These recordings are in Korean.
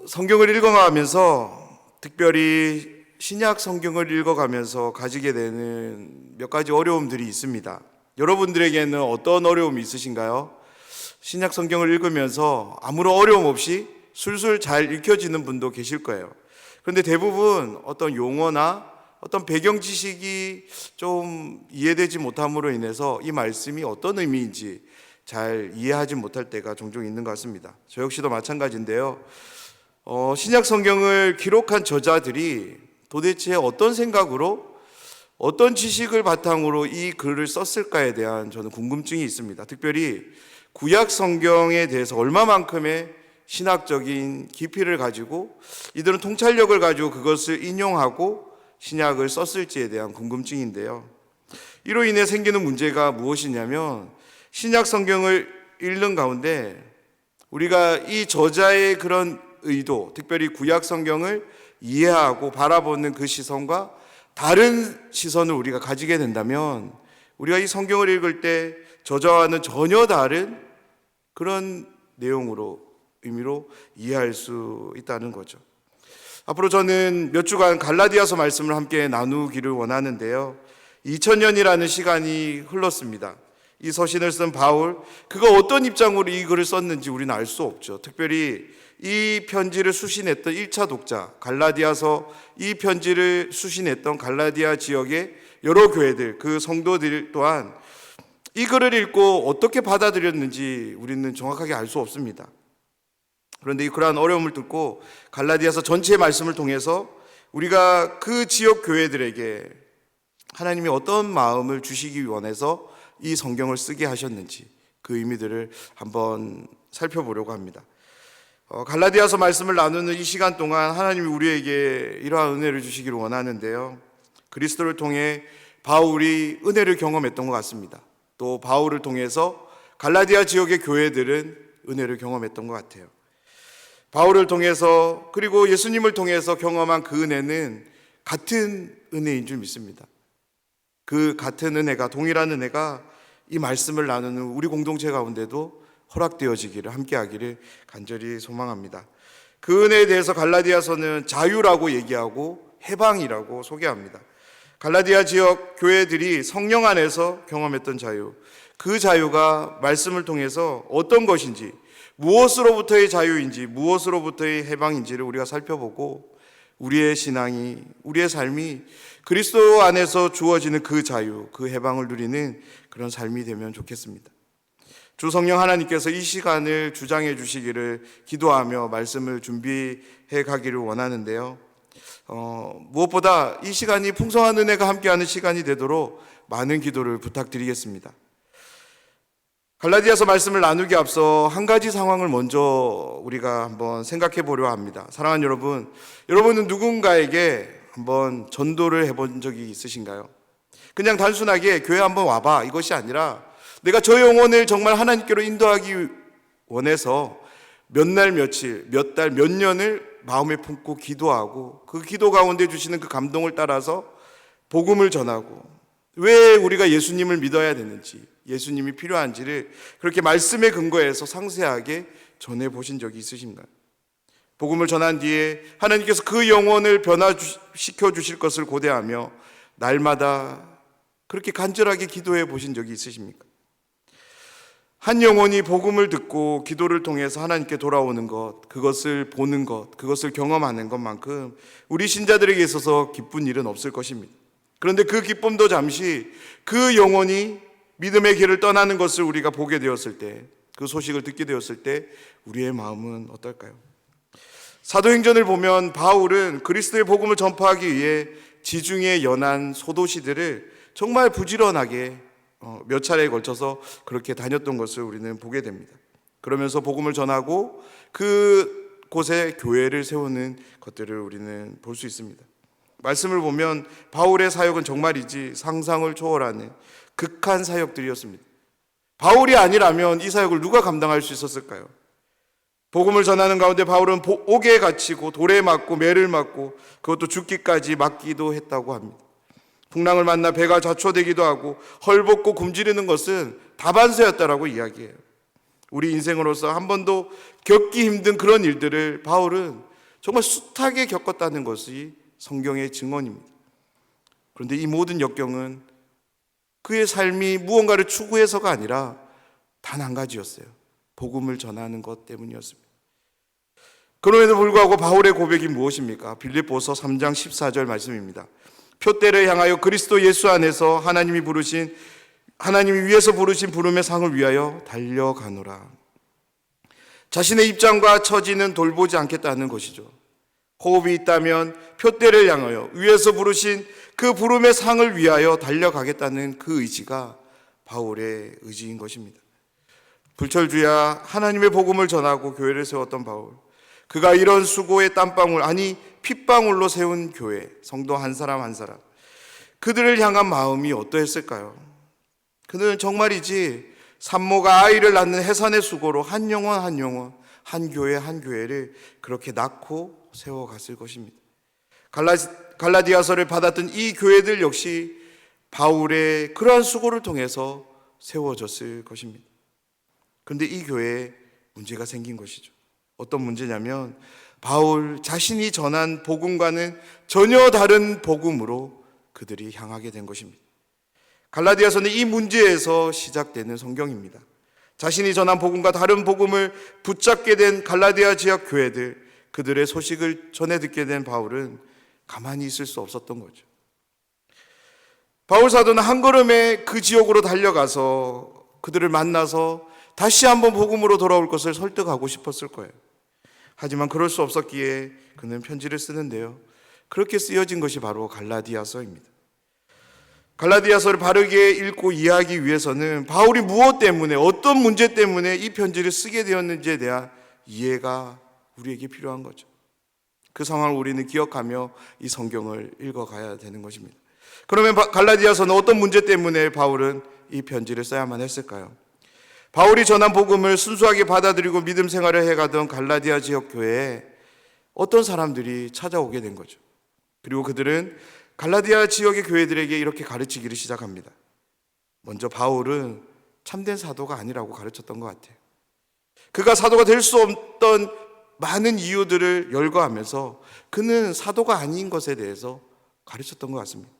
성경을 읽어가면서 특별히 신약 성경을 읽어가면서 가지게 되는 몇 가지 어려움들이 있습니다. 여러분들에게는 어떤 어려움이 있으신가요? 신약 성경을 읽으면서 아무런 어려움 없이 술술 잘 읽혀지는 분도 계실 거예요. 그런데 대부분 어떤 용어나 어떤 배경 지식이 좀 이해되지 못함으로 인해서 이 말씀이 어떤 의미인지 잘 이해하지 못할 때가 종종 있는 것 같습니다. 저 역시도 마찬가지인데요. 신약 성경을 기록한 저자들이 도대체 어떤 생각으로 어떤 지식을 바탕으로 이 글을 썼을까에 대한 저는 궁금증이 있습니다. 특별히 구약 성경에 대해서 얼마만큼의 신학적인 깊이를 가지고 이들은 통찰력을 가지고 그것을 인용하고 신약을 썼을지에 대한 궁금증인데요. 이로 인해 생기는 문제가 무엇이냐면 신약 성경을 읽는 가운데 우리가 이 저자의 그런 의도, 특별히 구약 성경을 이해하고 바라보는 그 시선과 다른 시선을 우리가 가지게 된다면 우리가 이 성경을 읽을 때 저자와는 전혀 다른 그런 내용으로, 의미로 이해할 수 있다는 거죠. 앞으로 저는 몇 주간 갈라디아서 말씀을 함께 나누기를 원하는데요. 2000년이라는 시간이 흘렀습니다. 이 서신을 쓴 바울, 그가 어떤 입장으로 이 글을 썼는지 우리는 알 수 없죠. 특별히 이 편지를 수신했던 1차 독자, 갈라디아서 이 편지를 수신했던 갈라디아 지역의 여러 교회들, 그 성도들 또한 이 글을 읽고 어떻게 받아들였는지 우리는 정확하게 알 수 없습니다. 그런데 이 그러한 어려움을 듣고 갈라디아서 전체의 말씀을 통해서 우리가 그 지역 교회들에게 하나님이 어떤 마음을 주시기 원해서 이 성경을 쓰게 하셨는지 그 의미들을 한번 살펴보려고 합니다. 갈라디아서 말씀을 나누는 이 시간 동안 하나님이 우리에게 이러한 은혜를 주시기를 원하는데요. 그리스도를 통해 바울이 은혜를 경험했던 것 같습니다. 또 바울을 통해서 갈라디아 지역의 교회들은 은혜를 경험했던 것 같아요. 바울을 통해서 그리고 예수님을 통해서 경험한 그 은혜는 같은 은혜인 줄 믿습니다. 그 같은 은혜가, 동일한 은혜가 이 말씀을 나누는 우리 공동체 가운데도 허락되어지기를, 함께하기를 간절히 소망합니다. 그 은혜에 대해서 갈라디아서는 자유라고 얘기하고 해방이라고 소개합니다. 갈라디아 지역 교회들이 성령 안에서 경험했던 자유, 그 자유가 말씀을 통해서 어떤 것인지, 무엇으로부터의 자유인지, 무엇으로부터의 해방인지를 우리가 살펴보고 우리의 신앙이, 우리의 삶이 그리스도 안에서 주어지는 그 자유, 그 해방을 누리는 그런 삶이 되면 좋겠습니다. 주 성령 하나님께서 이 시간을 주장해 주시기를 기도하며 말씀을 준비해 가기를 원하는데요. 무엇보다 이 시간이 풍성한 은혜가 함께하는 시간이 되도록 많은 기도를 부탁드리겠습니다. 갈라디아서 말씀을 나누기 앞서 한 가지 상황을 먼저 우리가 한번 생각해 보려 합니다. 사랑하는 여러분, 여러분은 누군가에게 한번 전도를 해본 적이 있으신가요? 그냥 단순하게 교회 한번 와봐, 이것이 아니라 내가 저 영혼을 정말 하나님께로 인도하기 원해서 몇 날 며칠, 몇 달, 몇 년을 마음에 품고 기도하고 그 기도 가운데 주시는 그 감동을 따라서 복음을 전하고 왜 우리가 예수님을 믿어야 되는지, 예수님이 필요한지를 그렇게 말씀에 근거해서 상세하게 전해보신 적이 있으신가요? 복음을 전한 뒤에 하나님께서 그 영혼을 변화시켜 주실 것을 고대하며 날마다 그렇게 간절하게 기도해 보신 적이 있으십니까? 한 영혼이 복음을 듣고 기도를 통해서 하나님께 돌아오는 것, 그것을 보는 것, 그것을 경험하는 것만큼 우리 신자들에게 있어서 기쁜 일은 없을 것입니다. 그런데 그 기쁨도 잠시 그 영혼이 믿음의 길을 떠나는 것을 우리가 보게 되었을 때, 그 소식을 듣게 되었을 때 우리의 마음은 어떨까요? 사도행전을 보면 바울은 그리스도의 복음을 전파하기 위해 지중해 연안 소도시들을 정말 부지런하게 몇 차례에 걸쳐서 그렇게 다녔던 것을 우리는 보게 됩니다. 그러면서 복음을 전하고 그 곳에 교회를 세우는 것들을 우리는 볼 수 있습니다. 말씀을 보면 바울의 사역은 정말이지 상상을 초월하는 극한 사역들이었습니다. 바울이 아니라면 이 사역을 누가 감당할 수 있었을까요? 복음을 전하는 가운데 바울은 옥에 갇히고 돌에 맞고 매를 맞고 그것도 죽기까지 맞기도 했다고 합니다. 풍랑을 만나 배가 좌초되기도 하고 헐벗고 굶주리는 것은 다반사였다라고 이야기해요. 우리 인생으로서 한 번도 겪기 힘든 그런 일들을 바울은 정말 숱하게 겪었다는 것이 성경의 증언입니다. 그런데 이 모든 역경은 그의 삶이 무언가를 추구해서가 아니라 단 한 가지였어요. 복음을 전하는 것 때문이었습니다. 그럼에도 불구하고 바울의 고백이 무엇입니까? 빌립보서 3장 14절 말씀입니다. 표대를 향하여 그리스도 예수 안에서 하나님이 위에서 부르신 부름의 상을 위하여 달려가노라. 자신의 입장과 처지는 돌보지 않겠다는 것이죠. 호흡이 있다면 표대를 향하여 위에서 부르신 그 부름의 상을 위하여 달려가겠다는 그 의지가 바울의 의지인 것입니다. 불철주야 하나님의 복음을 전하고 교회를 세웠던 바울, 그가 이런 수고의 땀방울, 아니 핏방울로 세운 교회, 성도 한 사람 한 사람, 그들을 향한 마음이 어떠했을까요? 그들은 정말이지 산모가 아이를 낳는 해산의 수고로 한 영혼 한 영혼, 한 교회 한 교회를 그렇게 낳고 세워갔을 것입니다. 갈라디아서를 받았던 이 교회들 역시 바울의 그러한 수고를 통해서 세워졌을 것입니다. 그런데 이 교회에 문제가 생긴 것이죠. 어떤 문제냐면 바울 자신이 전한 복음과는 전혀 다른 복음으로 그들이 향하게 된 것입니다. 갈라디아서는 이 문제에서 시작되는 성경입니다. 자신이 전한 복음과 다른 복음을 붙잡게 된 갈라디아 지역 교회들, 그들의 소식을 전해 듣게 된 바울은 가만히 있을 수 없었던 거죠. 바울 사도는 한 걸음에 그 지역으로 달려가서 그들을 만나서 다시 한번 복음으로 돌아올 것을 설득하고 싶었을 거예요. 하지만 그럴 수 없었기에 그는 편지를 쓰는데요. 그렇게 쓰여진 것이 바로 갈라디아서입니다. 갈라디아서를 바르게 읽고 이해하기 위해서는 바울이 무엇 때문에, 어떤 문제 때문에 이 편지를 쓰게 되었는지에 대한 이해가 우리에게 필요한 거죠. 그 상황을 우리는 기억하며 이 성경을 읽어가야 되는 것입니다. 그러면 갈라디아서는 어떤 문제 때문에 바울은 이 편지를 써야만 했을까요? 바울이 전한 복음을 순수하게 받아들이고 믿음 생활을 해가던 갈라디아 지역 교회에 어떤 사람들이 찾아오게 된 거죠. 그리고 그들은 갈라디아 지역의 교회들에게 이렇게 가르치기를 시작합니다. 먼저 바울은 참된 사도가 아니라고 가르쳤던 것 같아요. 그가 사도가 될 수 없던 많은 이유들을 열거하면서 그는 사도가 아닌 것에 대해서 가르쳤던 것 같습니다.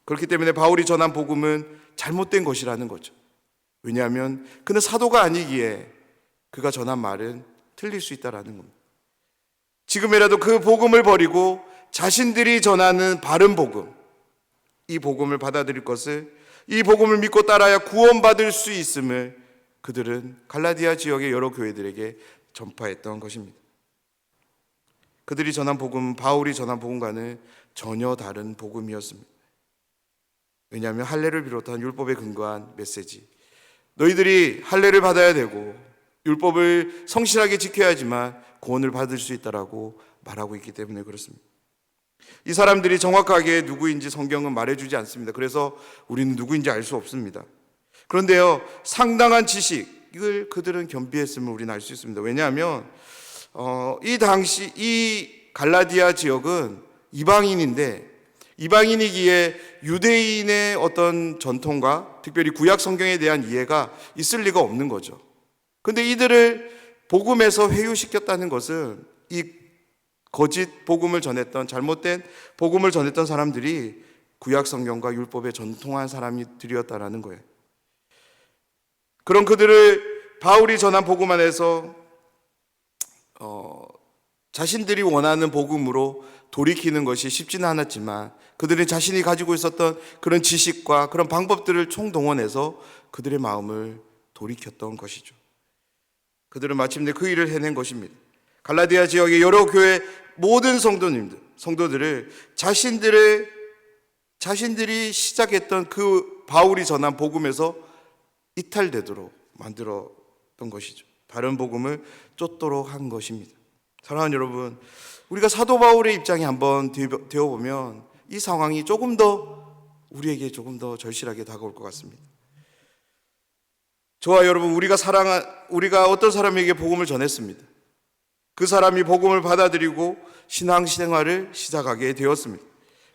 그렇기 때문에 바울이 전한 복음은 잘못된 것이라는 거죠. 왜냐하면 그는 사도가 아니기에 그가 전한 말은 틀릴 수 있다는 겁니다. 지금이라도 그 복음을 버리고 자신들이 전하는 바른 복음, 이 복음을 받아들일 것을, 이 복음을 믿고 따라야 구원받을 수 있음을 그들은 갈라디아 지역의 여러 교회들에게 전파했던 것입니다. 그들이 전한 복음은 바울이 전한 복음과는 전혀 다른 복음이었습니다. 왜냐하면 할례를 비롯한 율법에 근거한 메시지, 너희들이 할례를 받아야 되고 율법을 성실하게 지켜야지만 구원을 받을 수 있다라고 말하고 있기 때문에 그렇습니다. 이 사람들이 정확하게 누구인지 성경은 말해주지 않습니다. 그래서 우리는 누구인지 알 수 없습니다. 그런데요, 상당한 지식을 그들은 겸비했음을 우리는 알 수 있습니다. 왜냐하면 이 당시 이 갈라디아 지역은 이방인인데, 이방인이기에 유대인의 어떤 전통과 특별히 구약 성경에 대한 이해가 있을 리가 없는 거죠. 그런데 이들을 복음에서 회유시켰다는 것은 이 거짓 복음을 전했던, 잘못된 복음을 전했던 사람들이 구약 성경과 율법에 전통한 사람들이었다라는 거예요. 그런 그들을 바울이 전한 복음 안에서 자신들이 원하는 복음으로 돌이키는 것이 쉽지는 않았지만 그들이 자신이 가지고 있었던 그런 지식과 그런 방법들을 총동원해서 그들의 마음을 돌이켰던 것이죠. 그들은 마침내 그 일을 해낸 것입니다. 갈라디아 지역의 여러 교회 모든 성도들을 자신들이 시작했던 그 바울이 전한 복음에서 이탈되도록 만들었던 것이죠. 다른 복음을 쫓도록 한 것입니다. 사랑하는 여러분, 우리가 사도 바울의 입장에 한번 되어보면 이 상황이 우리에게 조금 더 절실하게 다가올 것 같습니다. 저와 여러분, 우리가 어떤 사람에게 복음을 전했습니다. 그 사람이 복음을 받아들이고 신앙생활을 시작하게 되었습니다.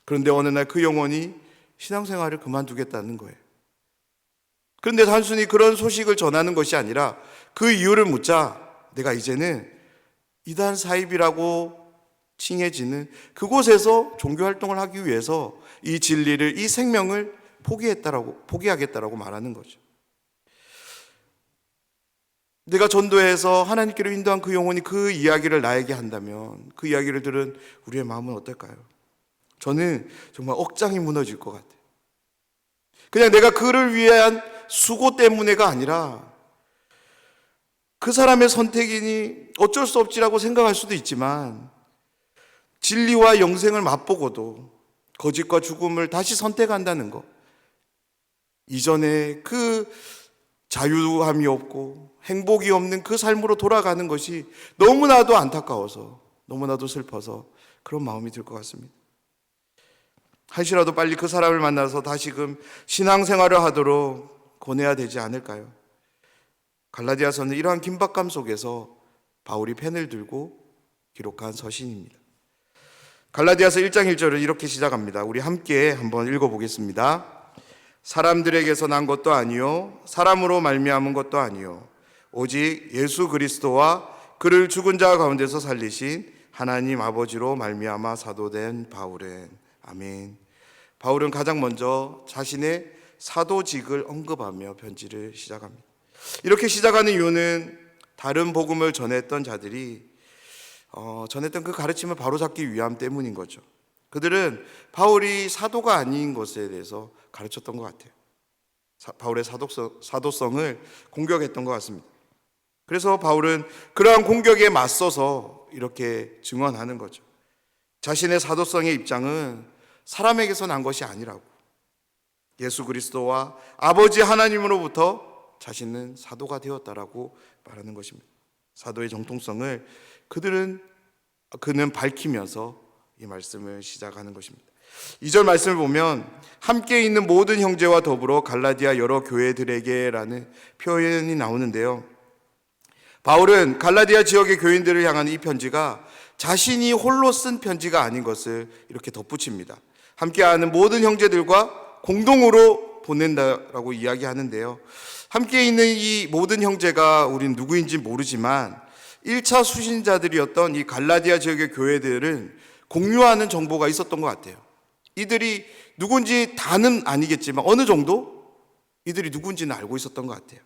그런데 어느 날 그 영혼이 신앙생활을 그만두겠다는 거예요. 그런데 단순히 그런 소식을 전하는 것이 아니라 그 이유를 묻자 내가 이제는 이단 사입이라고 칭해지는 그곳에서 종교활동을 하기 위해서 이 진리를, 이 생명을 포기하겠다라고 말하는 거죠. 내가 전도해서 하나님께로 인도한 그 영혼이 그 이야기를 나에게 한다면 그 이야기를 들은 우리의 마음은 어떨까요? 저는 정말 억장이 무너질 것 같아요. 그냥 내가 그를 위한 수고 때문에가 아니라 그 사람의 선택이니 어쩔 수 없지라고 생각할 수도 있지만 진리와 영생을 맛보고도 거짓과 죽음을 다시 선택한다는 것, 이전에 그 자유함이 없고 행복이 없는 그 삶으로 돌아가는 것이 너무나도 안타까워서, 너무나도 슬퍼서 그런 마음이 들 것 같습니다. 한시라도 빨리 그 사람을 만나서 다시금 신앙생활을 하도록 권해야 되지 않을까요? 갈라디아서는 이러한 긴박감 속에서 바울이 펜을 들고 기록한 서신입니다. 갈라디아서 1장 1절을 이렇게 시작합니다. 우리 함께 한번 읽어보겠습니다. 사람들에게서 난 것도 아니요 사람으로 말미암은 것도 아니요 오직 예수 그리스도와 그를 죽은 자 가운데서 살리신 하나님 아버지로 말미암아 사도된 바울은. 아멘. 바울은 가장 먼저 자신의 사도직을 언급하며 편지를 시작합니다. 이렇게 시작하는 이유는 다른 복음을 전했던 자들이 전했던 그 가르침을 바로잡기 위함 때문인 거죠. 그들은 바울이 사도가 아닌 것에 대해서 가르쳤던 것 같아요. 바울의 사도성을 공격했던 것 같습니다. 그래서 바울은 그러한 공격에 맞서서 이렇게 증언하는 거죠. 자신의 사도성의 입장은 사람에게서 난 것이 아니라고, 예수 그리스도와 아버지 하나님으로부터 자신은 사도가 되었다라고 말하는 것입니다. 사도의 정통성을 그는 밝히면서 이 말씀을 시작하는 것입니다. 2절 말씀을 보면 함께 있는 모든 형제와 더불어 갈라디아 여러 교회들에게라는 표현이 나오는데요. 바울은 갈라디아 지역의 교인들을 향한 이 편지가 자신이 홀로 쓴 편지가 아닌 것을 이렇게 덧붙입니다. 함께하는 모든 형제들과 공동으로 보낸다라고 이야기하는데요. 함께 있는 이 모든 형제가 우린 누구인지 모르지만 1차 수신자들이었던 이 갈라디아 지역의 교회들은 공유하는 정보가 있었던 것 같아요. 이들이 누군지 다는 아니겠지만 어느 정도 이들이 누군지는 알고 있었던 것 같아요.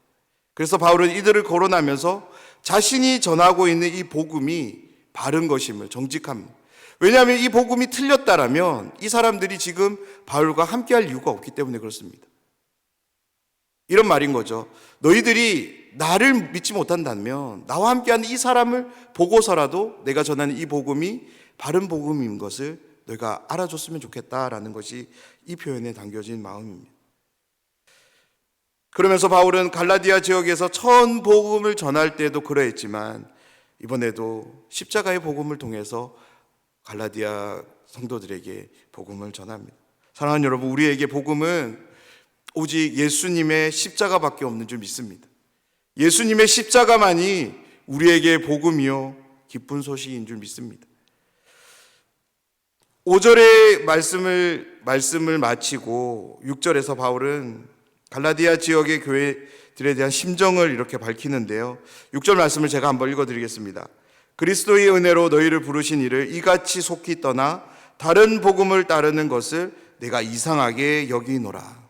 그래서 바울은 이들을 거론하면서 자신이 전하고 있는 이 복음이 바른 것임을, 정직함. 왜냐하면 이 복음이 틀렸다라면 이 사람들이 지금 바울과 함께할 이유가 없기 때문에 그렇습니다. 이런 말인 거죠. 너희들이 나를 믿지 못한다면 나와 함께하는 이 사람을 보고서라도 내가 전하는 이 복음이 바른 복음인 것을 너희가 알아줬으면 좋겠다라는 것이 이 표현에 담겨진 마음입니다. 그러면서 바울은 갈라디아 지역에서 처음 복음을 전할 때도 그러했지만 이번에도 십자가의 복음을 통해서 갈라디아 성도들에게 복음을 전합니다. 사랑하는 여러분, 우리에게 복음은 오직 예수님의 십자가밖에 없는 줄 믿습니다. 예수님의 십자가만이 우리에게 복음이요 기쁜 소식인 줄 믿습니다. 5절의 말씀을 마치고 6절에서 바울은 갈라디아 지역의 교회들에 대한 심정을 이렇게 밝히는데요. 6절 말씀을 제가 한번 읽어드리겠습니다. 그리스도의 은혜로 너희를 부르신 이를 이같이 속히 떠나 다른 복음을 따르는 것을 내가 이상하게 여기노라.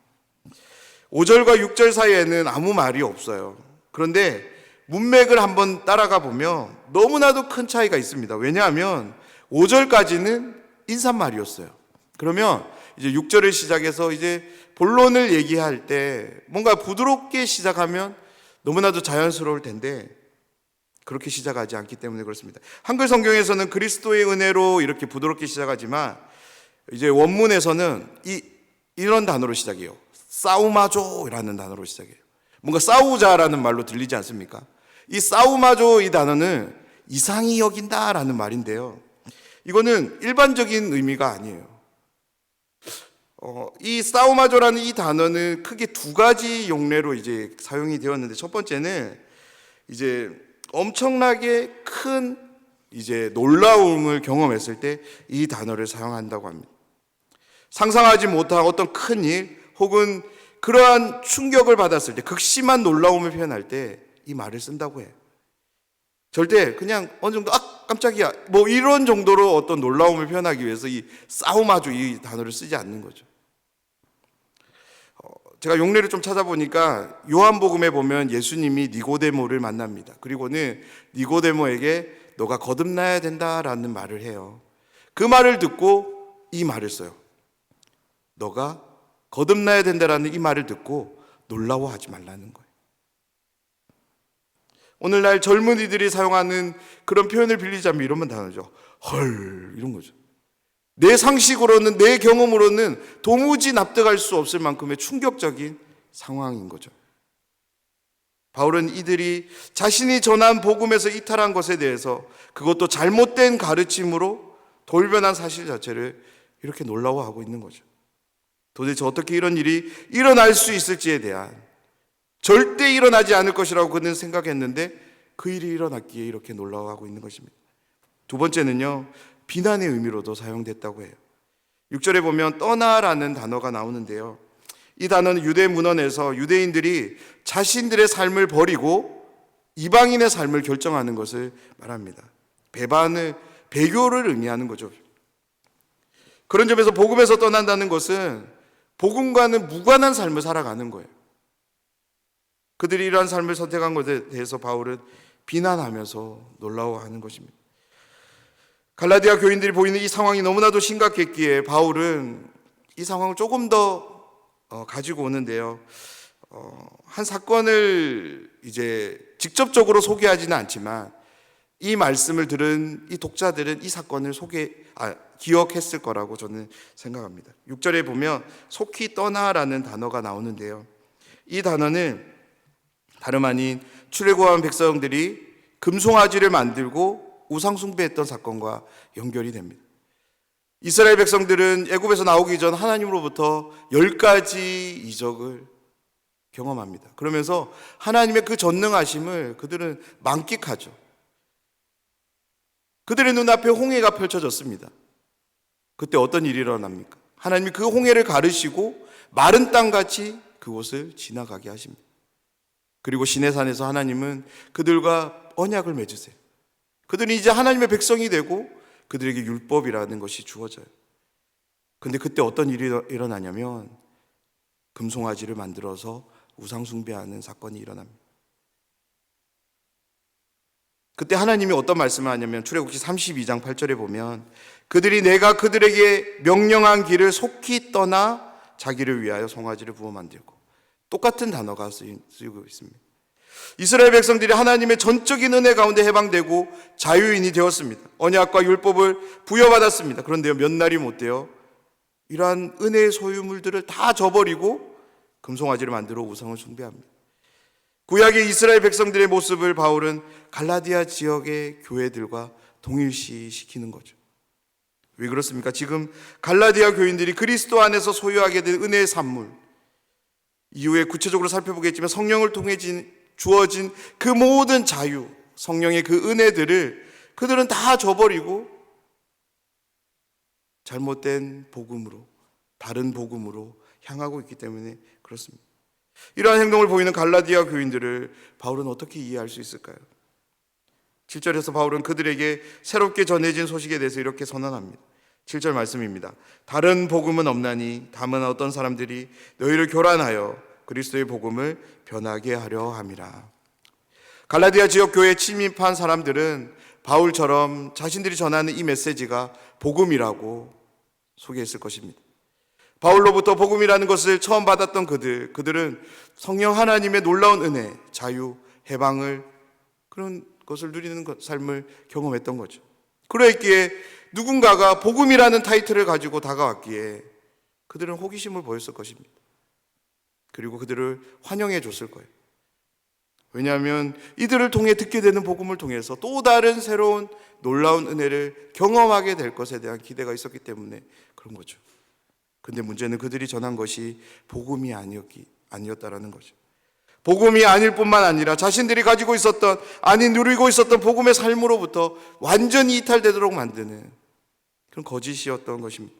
5절과 6절 사이에는 아무 말이 없어요. 그런데 문맥을 한번 따라가 보면 너무나도 큰 차이가 있습니다. 왜냐하면 5절까지는 인사말이었어요. 그러면 이제 6절을 시작해서 이제 본론을 얘기할 때 뭔가 부드럽게 시작하면 너무나도 자연스러울 텐데 그렇게 시작하지 않기 때문에 그렇습니다. 한글 성경에서는 그리스도의 은혜로 이렇게 부드럽게 시작하지만 이제 원문에서는 이런 단어로 시작해요. 싸우마조라는 단어로 시작해요. 뭔가 싸우자라는 말로 들리지 않습니까? 이 싸우마조 이 단어는 이상히 여긴다라는 말인데요. 이거는 일반적인 의미가 아니에요. 이 싸우마조라는 이 단어는 크게 두 가지 용례로 이제 사용이 되었는데 첫 번째는 이제 엄청나게 큰 이제 놀라움을 경험했을 때 이 단어를 사용한다고 합니다. 상상하지 못한 어떤 큰 일 혹은 그러한 충격을 받았을 때, 극심한 놀라움을 표현할 때 이 말을 쓴다고 해요. 절대 그냥 어느 정도 깜짝이야 뭐 이런 정도로 어떤 놀라움을 표현하기 위해서 이 싸움아주 이 단어를 쓰지 않는 거죠. 제가 용례를 좀 찾아보니까 요한복음에 보면 예수님이 니고데모를 만납니다. 그리고는 니고데모에게 너가 거듭나야 된다라는 말을 해요. 그 말을 듣고 이 말을 써요. 너가 거듭나야 된다라는 이 말을 듣고 놀라워하지 말라는 거예요. 오늘날 젊은이들이 사용하는 그런 표현을 빌리자면 이런 단어죠. 헐, 이런 거죠. 내 상식으로는, 내 경험으로는 도무지 납득할 수 없을 만큼의 충격적인 상황인 거죠. 바울은 이들이 자신이 전한 복음에서 이탈한 것에 대해서, 그것도 잘못된 가르침으로 돌변한 사실 자체를 이렇게 놀라워하고 있는 거죠. 도대체 어떻게 이런 일이 일어날 수 있을지에 대한, 절대 일어나지 않을 것이라고 그는 생각했는데 그 일이 일어났기에 이렇게 놀라워하고 있는 것입니다. 두 번째는요, 비난의 의미로도 사용됐다고 해요. 6절에 보면 떠나라는 단어가 나오는데요, 이 단어는 유대 문헌에서 유대인들이 자신들의 삶을 버리고 이방인의 삶을 결정하는 것을 말합니다. 배교를 의미하는 거죠. 그런 점에서 복음에서 떠난다는 것은 복음과는 무관한 삶을 살아가는 거예요. 그들이 이러한 삶을 선택한 것에 대해서 바울은 비난하면서 놀라워하는 것입니다. 갈라디아 교인들이 보이는 이 상황이 너무나도 심각했기에 바울은 이 상황을 조금 더 가지고 오는데요, 한 사건을 이제 직접적으로 소개하지는 않지만 이 말씀을 들은 이 독자들은 이 사건을 기억했을 거라고 저는 생각합니다. 6절에 보면 속히 떠나라는 단어가 나오는데요, 이 단어는 다름 아닌 출애굽한 백성들이 금송아지를 만들고 우상 숭배했던 사건과 연결이 됩니다. 이스라엘 백성들은 애굽에서 나오기 전 하나님으로부터 10가지 이적을 경험합니다. 그러면서 하나님의 그 전능하심을 그들은 만끽하죠. 그들의 눈앞에 홍해가 펼쳐졌습니다. 그때 어떤 일이 일어납니까? 하나님이 그 홍해를 가르시고 마른 땅같이 그곳을 지나가게 하십니다. 그리고 시내산에서 하나님은 그들과 언약을 맺으세요. 그들이 이제 하나님의 백성이 되고 그들에게 율법이라는 것이 주어져요. 근데 그때 어떤 일이 일어나냐면 금송아지를 만들어서 우상 숭배하는 사건이 일어납니다. 그때 하나님이 어떤 말씀을 하냐면 출애굽기 32장 8절에 보면 그들이 내가 그들에게 명령한 길을 속히 떠나 자기를 위하여 송아지를 부어 만들고, 똑같은 단어가 쓰이고 있습니다. 이스라엘 백성들이 하나님의 전적인 은혜 가운데 해방되고 자유인이 되었습니다. 언약과 율법을 부여받았습니다. 그런데요, 몇 날이 못 돼요, 이러한 은혜의 소유물들을 다 저버리고 금송아지를 만들어 우상을 숭배합니다. 구약의 이스라엘 백성들의 모습을 바울은 갈라디아 지역의 교회들과 동일시시키는 거죠. 왜 그렇습니까? 지금 갈라디아 교인들이 그리스도 안에서 소유하게 된 은혜의 산물, 이후에 구체적으로 살펴보겠지만 성령을 통해 주어진 그 모든 자유, 성령의 그 은혜들을 그들은 다 저버리고 잘못된 복음으로, 다른 복음으로 향하고 있기 때문에 그렇습니다. 이러한 행동을 보이는 갈라디아 교인들을 바울은 어떻게 이해할 수 있을까요? 7절에서 바울은 그들에게 새롭게 전해진 소식에 대해서 이렇게 선언합니다. 7절 말씀입니다. 다른 복음은 없나니 다만 어떤 사람들이 너희를 교란하여 그리스도의 복음을 변하게 하려 함이라. 갈라디아 지역 교회에 침입한 사람들은 바울처럼 자신들이 전하는 이 메시지가 복음이라고 소개했을 것입니다. 바울로부터 복음이라는 것을 처음 받았던 그들은 성령 하나님의 놀라운 은혜, 자유, 해방을, 그런 것을 누리는 삶을 경험했던 거죠. 그러했기에 누군가가 복음이라는 타이틀을 가지고 다가왔기에 그들은 호기심을 보였을 것입니다. 그리고 그들을 환영해 줬을 거예요. 왜냐하면 이들을 통해 듣게 되는 복음을 통해서 또 다른 새로운 놀라운 은혜를 경험하게 될 것에 대한 기대가 있었기 때문에 그런 거죠. 근데 문제는 그들이 전한 것이 복음이 아니었다라는 거죠. 복음이 아닐 뿐만 아니라 자신들이 가지고 있었던, 누리고 있었던 복음의 삶으로부터 완전히 이탈되도록 만드는, 그런 거짓이었던 것입니다.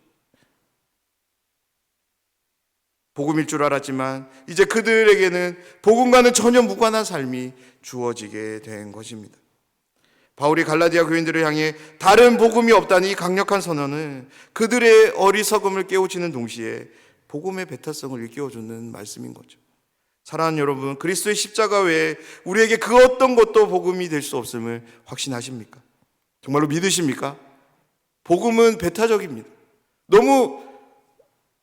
복음일 줄 알았지만 이제 그들에게는 복음과는 전혀 무관한 삶이 주어지게 된 것입니다. 바울이 갈라디아 교인들을 향해 다른 복음이 없다는 이 강력한 선언은 그들의 어리석음을 깨우치는 동시에 복음의 배타성을 일깨워주는 말씀인 거죠. 사랑하는 여러분, 그리스도의 십자가 외에 우리에게 그 어떤 것도 복음이 될 수 없음을 확신하십니까? 정말로 믿으십니까? 복음은 배타적입니다. 너무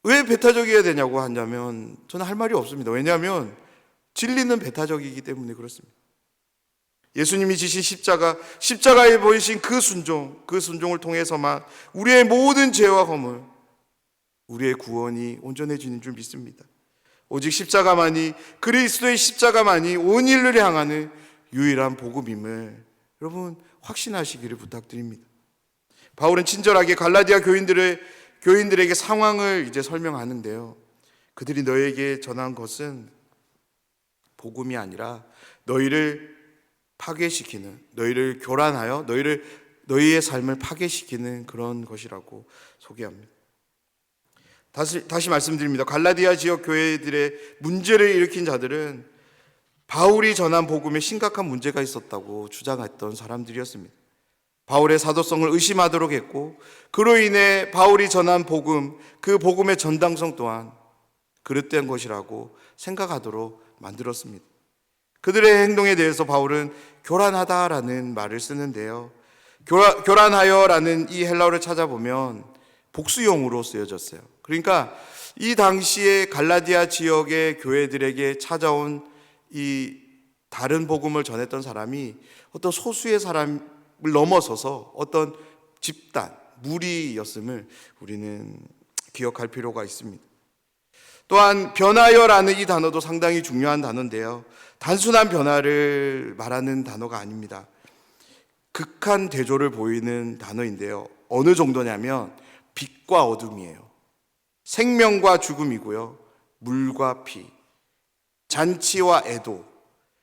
왜 배타적이어야 되냐고 한다면 저는 할 말이 없습니다. 왜냐하면 진리는 배타적이기 때문에 그렇습니다. 예수님이 지신 십자가에 보이신 그 순종을 통해서만 우리의 모든 죄와 허물, 우리의 구원이 온전해지는 줄 믿습니다. 오직 십자가만이, 그리스도의 십자가만이 온 인류를 향하는 유일한 복음임을 여러분 확신하시기를 부탁드립니다. 바울은 친절하게 갈라디아 교인들에게 상황을 이제 설명하는데요. 그들이 너에게 전한 것은 복음이 아니라 너희를 파괴시키는, 너희를 교란하여 너희의 삶을 파괴시키는 그런 것이라고 소개합니다. 다시 말씀드립니다. 갈라디아 지역 교회들의 문제를 일으킨 자들은 바울이 전한 복음에 심각한 문제가 있었다고 주장했던 사람들이었습니다. 바울의 사도성을 의심하도록 했고, 그로 인해 바울이 전한 복음, 그 복음의 전당성 또한 그릇된 것이라고 생각하도록 만들었습니다. 그들의 행동에 대해서 바울은 교란하다라는 말을 쓰는데요. 교란하여라는 이 헬라어를 찾아보면 복수용으로 쓰여졌어요. 그러니까 이 당시에 갈라디아 지역의 교회들에게 찾아온 이 다른 복음을 전했던 사람이 어떤 소수의 사람을 넘어서서 어떤 집단, 무리였음을 우리는 기억할 필요가 있습니다. 또한 변하여라는 이 단어도 상당히 중요한 단어인데요. 단순한 변화를 말하는 단어가 아닙니다. 극한 대조를 보이는 단어인데요. 어느 정도냐면 빛과 어둠이에요. 생명과 죽음이고요. 물과 피, 잔치와 애도,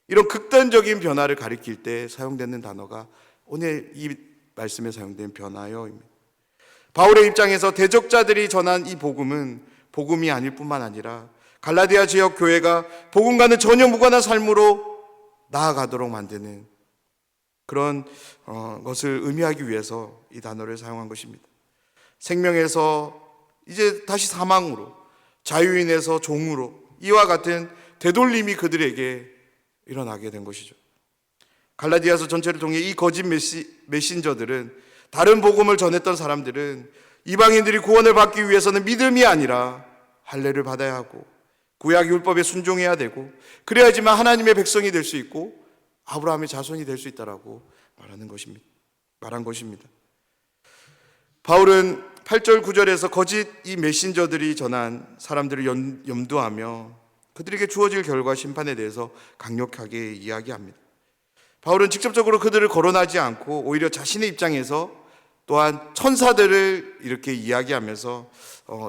이런 극단적인 변화를 가리킬 때 사용되는 단어가 오늘 이 말씀에 사용된 변화여입니다. 바울의 입장에서 대적자들이 전한 이 복음은 복음이 아닐 뿐만 아니라 갈라디아 지역 교회가 복음과는 전혀 무관한 삶으로 나아가도록 만드는 그런 것을 의미하기 위해서 이 단어를 사용한 것입니다. 생명에서 이제 다시 사망으로, 자유인에서 종으로, 이와 같은 되돌림이 그들에게 일어나게 된 것이죠. 갈라디아서 전체를 통해 이 거짓 메신저들은, 다른 복음을 전했던 사람들은 이방인들이 구원을 받기 위해서는 믿음이 아니라 할례를 받아야 하고 구약 율법에 순종해야 되고 그래야지만 하나님의 백성이 될 수 있고 아브라함의 자손이 될 수 있다라고 말한 것입니다. 바울은 8절 9절에서 거짓 이 메신저들이 전한 사람들을 염두하며 그들에게 주어질 결과 심판에 대해서 강력하게 이야기합니다. 바울은 직접적으로 그들을 거론하지 않고 오히려 자신의 입장에서 또한 천사들을 이렇게 이야기하면서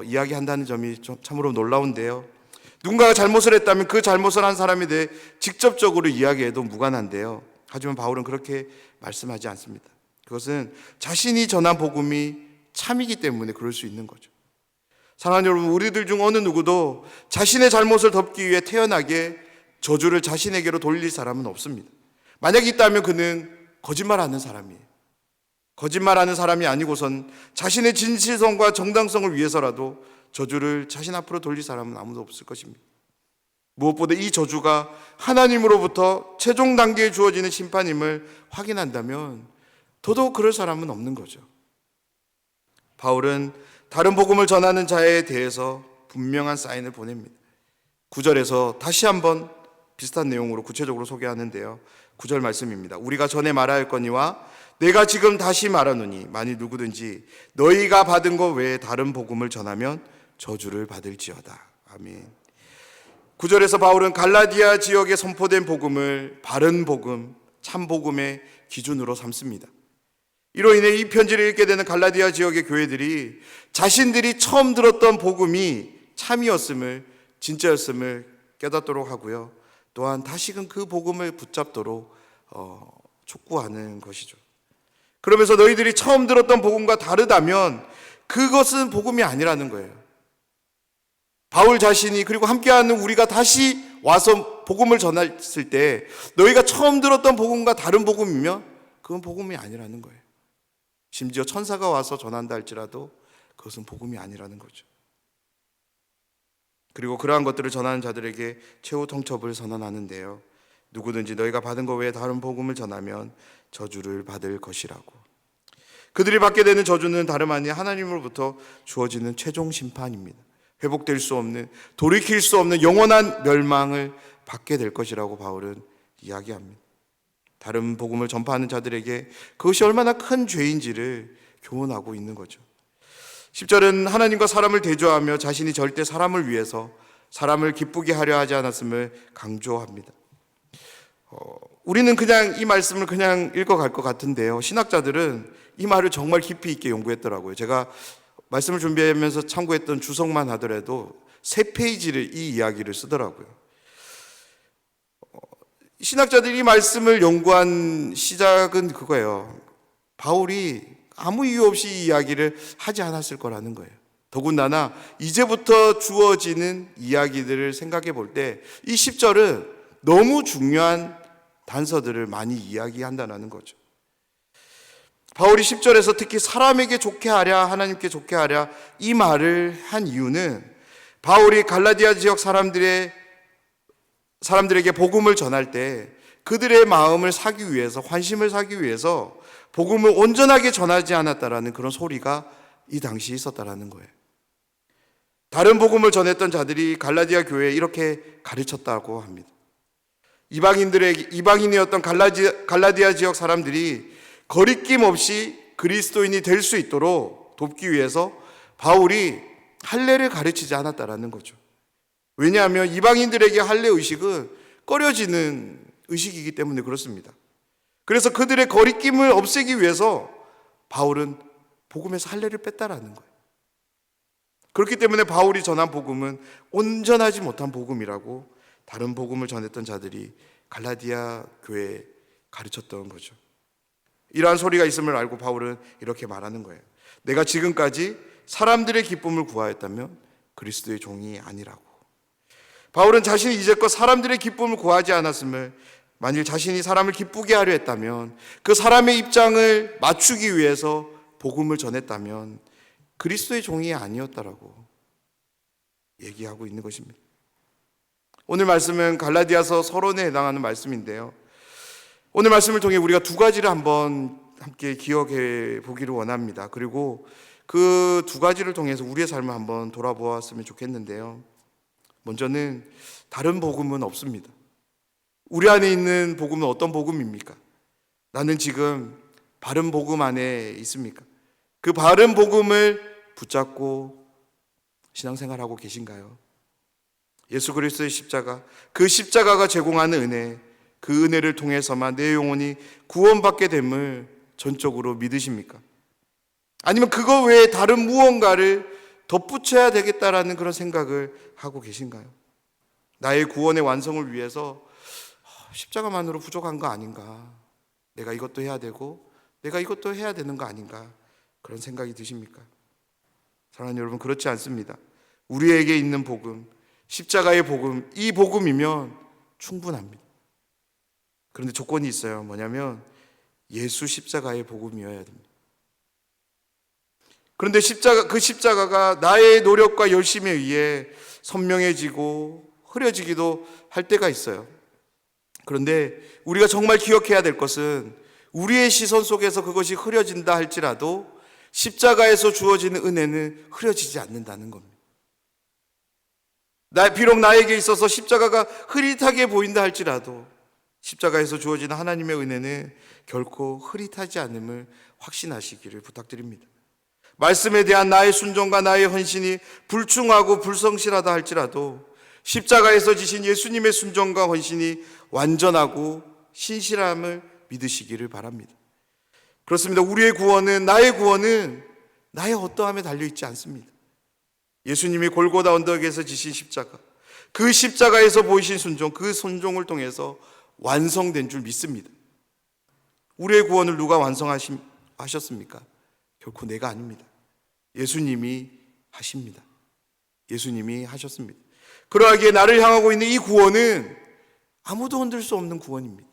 이야기한다는 점이 좀 참으로 놀라운데요. 누군가가 잘못을 했다면 그 잘못을 한 사람에 대해 직접적으로 이야기해도 무관한데요. 하지만 바울은 그렇게 말씀하지 않습니다. 그것은 자신이 전한 복음이 참이기 때문에 그럴 수 있는 거죠. 사랑하는 여러분, 우리들 중 어느 누구도 자신의 잘못을 덮기 위해 태연하게 저주를 자신에게로 돌릴 사람은 없습니다. 만약 있다면 그는 거짓말하는 사람이에요. 거짓말하는 사람이 아니고선 자신의 진실성과 정당성을 위해서라도 저주를 자신 앞으로 돌릴 사람은 아무도 없을 것입니다. 무엇보다 이 저주가 하나님으로부터 최종 단계에 주어지는 심판임을 확인한다면 더더욱 그럴 사람은 없는 거죠. 바울은 다른 복음을 전하는 자에 대해서 분명한 사인을 보냅니다. 9절에서 다시 한번 비슷한 내용으로 구체적으로 소개하는데요. 9절 말씀입니다. 우리가 전에 말하였거니와 내가 지금 다시 말하노니 만일 누구든지 너희가 받은 것 외에 다른 복음을 전하면 저주를 받을지어다. 아멘. 9절에서 바울은 갈라디아 지역에 선포된 복음을 바른 복음, 참 복음의 기준으로 삼습니다. 이로 인해 이 편지를 읽게 되는 갈라디아 지역의 교회들이 자신들이 처음 들었던 복음이 참이었음을, 진짜였음을 깨닫도록 하고요. 또한 다시금 그 복음을 붙잡도록 촉구하는 것이죠. 그러면서 너희들이 처음 들었던 복음과 다르다면 그것은 복음이 아니라는 거예요. 바울 자신이 그리고 함께하는 우리가 다시 와서 복음을 전했을 때 너희가 처음 들었던 복음과 다른 복음이면 그건 복음이 아니라는 거예요. 심지어 천사가 와서 전한다 할지라도 그것은 복음이 아니라는 거죠. 그리고 그러한 것들을 전하는 자들에게 최후 통첩을 선언하는데요. 누구든지 너희가 받은 것 외에 다른 복음을 전하면 저주를 받을 것이라고. 그들이 받게 되는 저주는 다름 아닌 하나님으로부터 주어지는 최종 심판입니다. 회복될 수 없는, 돌이킬 수 없는 영원한 멸망을 받게 될 것이라고 바울은 이야기합니다. 다른 복음을 전파하는 자들에게 그것이 얼마나 큰 죄인지를 교훈하고 있는 거죠. 10절은 하나님과 사람을 대조하며 자신이 절대 사람을 위해서 사람을 기쁘게 하려 하지 않았음을 강조합니다. 우리는 그냥 이 말씀을 그냥 읽어갈 것 같은데요. 신학자들은 이 말을 정말 깊이 있게 연구했더라고요. 제가 말씀을 준비하면서 참고했던 주석만 하더라도 3페이지를 이 이야기를 쓰더라고요. 신학자들이 이 말씀을 연구한 시작은 그거예요. 바울이 아무 이유 없이 이 이야기를 하지 않았을 거라는 거예요. 더군다나 이제부터 주어지는 이야기들을 생각해 볼 때 이 10절은 너무 중요한 단서들을 많이 이야기한다는 거죠. 바울이 10절에서 특히 사람에게 좋게 하랴 하나님께 좋게 하랴 이 말을 한 이유는 바울이 갈라디아 지역 사람들에게 복음을 전할 때 그들의 마음을 사기 위해서, 환심을 사기 위해서 복음을 온전하게 전하지 않았다라는 그런 소리가 이 당시에 있었다라는 거예요. 다른 복음을 전했던 자들이 갈라디아 교회에 이렇게 가르쳤다고 합니다. 이방인이었던 갈라디아 지역 사람들이 거리낌 없이 그리스도인이 될 수 있도록 돕기 위해서 바울이 할례를 가르치지 않았다라는 거죠. 왜냐하면 이방인들에게 할례 의식은 꺼려지는 의식이기 때문에 그렇습니다. 그래서 그들의 거리낌을 없애기 위해서 바울은 복음에서 할례를 뺐다라는 거예요. 그렇기 때문에 바울이 전한 복음은 온전하지 못한 복음이라고 다른 복음을 전했던 자들이 갈라디아 교회에 가르쳤던 거죠. 이러한 소리가 있음을 알고 바울은 이렇게 말하는 거예요. 내가 지금까지 사람들의 기쁨을 구하였다면 그리스도의 종이 아니라고. 바울은 자신이 이제껏 사람들의 기쁨을 구하지 않았음을, 만일 자신이 사람을 기쁘게 하려 했다면, 그 사람의 입장을 맞추기 위해서 복음을 전했다면 그리스도의 종이 아니었다라고 얘기하고 있는 것입니다. 오늘 말씀은 갈라디아서 서론에 해당하는 말씀인데요. 오늘 말씀을 통해 우리가 두 가지를 한번 함께 기억해 보기를 원합니다. 그리고 그 두 가지를 통해서 우리의 삶을 한번 돌아보았으면 좋겠는데요. 먼저는 다른 복음은 없습니다. 우리 안에 있는 복음은 어떤 복음입니까? 나는 지금 바른 복음 안에 있습니까? 그 바른 복음을 붙잡고 신앙생활하고 계신가요? 예수 그리스도의 십자가, 그 십자가가 제공하는 은혜, 그 은혜를 통해서만 내 영혼이 구원받게 됨을 전적으로 믿으십니까? 아니면 그거 외에 다른 무언가를 덧붙여야 되겠다라는 그런 생각을 하고 계신가요? 나의 구원의 완성을 위해서 십자가만으로 부족한 거 아닌가? 내가 이것도 해야 되고 내가 이것도 해야 되는 거 아닌가? 그런 생각이 드십니까? 사랑하는 여러분, 그렇지 않습니다. 우리에게 있는 복음, 십자가의 복음, 이 복음이면 충분합니다. 그런데 조건이 있어요. 뭐냐면 예수 십자가의 복음이어야 됩니다. 그런데 그 십자가가 나의 노력과 열심에 의해 선명해지고 흐려지기도 할 때가 있어요. 그런데 우리가 정말 기억해야 될 것은 우리의 시선 속에서 그것이 흐려진다 할지라도 십자가에서 주어지는 은혜는 흐려지지 않는다는 겁니다. 비록 나에게 있어서 십자가가 흐릿하게 보인다 할지라도 십자가에서 주어지는 하나님의 은혜는 결코 흐릿하지 않음을 확신하시기를 부탁드립니다. 말씀에 대한 나의 순종과 나의 헌신이 불충하고 불성실하다 할지라도 십자가에서 지신 예수님의 순종과 헌신이 완전하고 신실함을 믿으시기를 바랍니다. 그렇습니다. 우리의 구원은, 나의 구원은 나의 어떠함에 달려있지 않습니다. 예수님이 골고다 언덕에서 지신 십자가, 그 십자가에서 보이신 순종, 그 순종을 통해서 완성된 줄 믿습니다. 우리의 구원을 누가 완성하셨습니까? 결코 내가 아닙니다. 예수님이 하십니다. 예수님이 하셨습니다. 그러하기에 나를 향하고 있는 이 구원은 아무도 흔들 수 없는 구원입니다.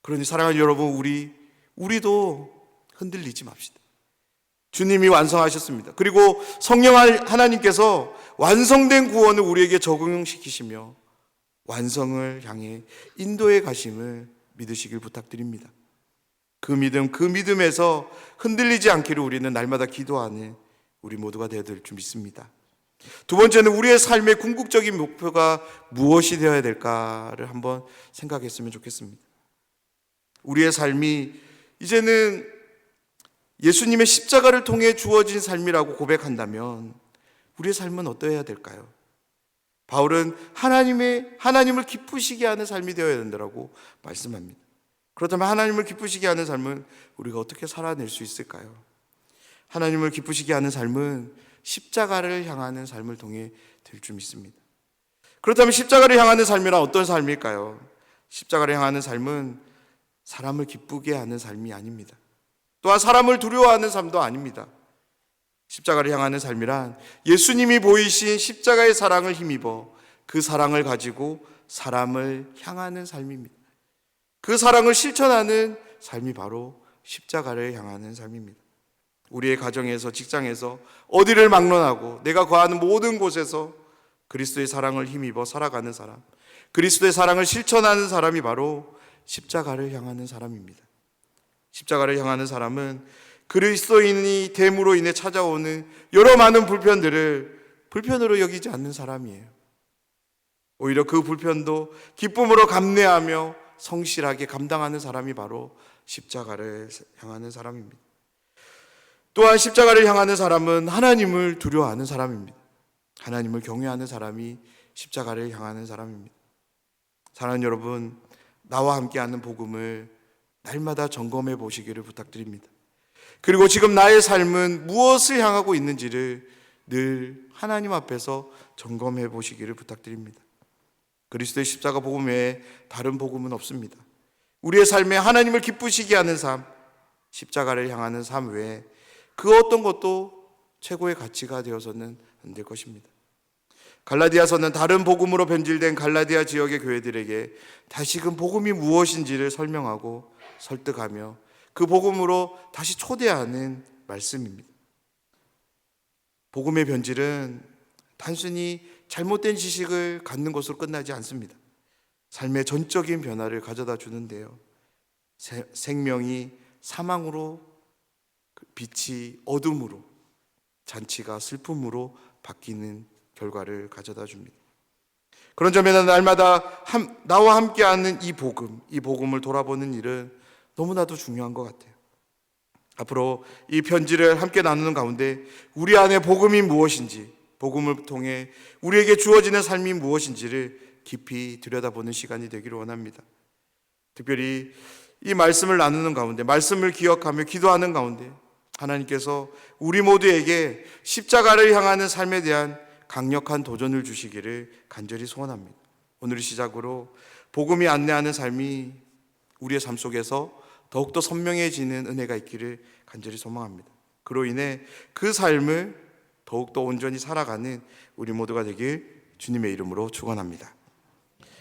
그러니 사랑하는 여러분, 우리도 흔들리지 맙시다. 주님이 완성하셨습니다. 그리고 성령 하나님께서 완성된 구원을 우리에게 적용시키시며 완성을 향해 인도해 가심을 믿으시길 부탁드립니다. 그 믿음에서 흔들리지 않기를 우리는 날마다 기도하는 우리 모두가 되어야 될 줄 믿습니다. 두 번째는 우리의 삶의 궁극적인 목표가 무엇이 되어야 될까를 한번 생각했으면 좋겠습니다. 우리의 삶이 이제는 예수님의 십자가를 통해 주어진 삶이라고 고백한다면 우리의 삶은 어떠해야 될까요? 바울은 하나님을 기쁘시게 하는 삶이 되어야 된다고 말씀합니다. 그렇다면 하나님을 기쁘시게 하는 삶은 우리가 어떻게 살아낼 수 있을까요? 하나님을 기쁘시게 하는 삶은 십자가를 향하는 삶을 통해 될 줄 믿습니다. 그렇다면 십자가를 향하는 삶이란 어떤 삶일까요? 십자가를 향하는 삶은 사람을 기쁘게 하는 삶이 아닙니다. 또한 사람을 두려워하는 삶도 아닙니다. 십자가를 향하는 삶이란 예수님이 보이신 십자가의 사랑을 힘입어 그 사랑을 가지고 사람을 향하는 삶입니다. 그 사랑을 실천하는 삶이 바로 십자가를 향하는 삶입니다. 우리의 가정에서, 직장에서, 어디를 막론하고 내가 거하는 모든 곳에서 그리스도의 사랑을 힘입어 살아가는 사람, 그리스도의 사랑을 실천하는 사람이 바로 십자가를 향하는 사람입니다. 십자가를 향하는 사람은 그리스도인이 됨으로 인해 찾아오는 여러 많은 불편들을 불편으로 여기지 않는 사람이에요. 오히려 그 불편도 기쁨으로 감내하며 성실하게 감당하는 사람이 바로 십자가를 향하는 사람입니다. 또한 십자가를 향하는 사람은 하나님을 두려워하는 사람입니다. 하나님을 경외하는 사람이 십자가를 향하는 사람입니다. 사랑하는 여러분, 나와 함께하는 복음을 날마다 점검해 보시기를 부탁드립니다. 그리고 지금 나의 삶은 무엇을 향하고 있는지를 늘 하나님 앞에서 점검해 보시기를 부탁드립니다. 그리스도의 십자가 복음 외에 다른 복음은 없습니다. 우리의 삶에 하나님을 기쁘시게 하는 삶, 십자가를 향하는 삶 외에 그 어떤 것도 최고의 가치가 되어서는 안 될 것입니다. 갈라디아서는 다른 복음으로 변질된 갈라디아 지역의 교회들에게 다시금 복음이 무엇인지를 설명하고 설득하며 그 복음으로 다시 초대하는 말씀입니다. 복음의 변질은 단순히 잘못된 지식을 갖는 것으로 끝나지 않습니다. 삶의 전적인 변화를 가져다 주는데요. 생명이 사망으로, 빛이 어둠으로, 잔치가 슬픔으로 바뀌는 결과를 가져다 줍니다. 그런 점에는 날마다 나와 함께하는 이 복음을 돌아보는 일은 너무나도 중요한 것 같아요. 앞으로 이 편지를 함께 나누는 가운데 우리 안에 복음이 무엇인지, 복음을 통해 우리에게 주어지는 삶이 무엇인지를 깊이 들여다보는 시간이 되기를 원합니다. 특별히 이 말씀을 나누는 가운데, 말씀을 기억하며 기도하는 가운데 하나님께서 우리 모두에게 십자가를 향하는 삶에 대한 강력한 도전을 주시기를 간절히 소원합니다. 오늘을 시작으로 복음이 안내하는 삶이 우리의 삶 속에서 더욱더 선명해지는 은혜가 있기를 간절히 소망합니다. 그로 인해 그 삶을 더욱더 온전히 살아가는 우리 모두가 되길 주님의 이름으로 축원합니다.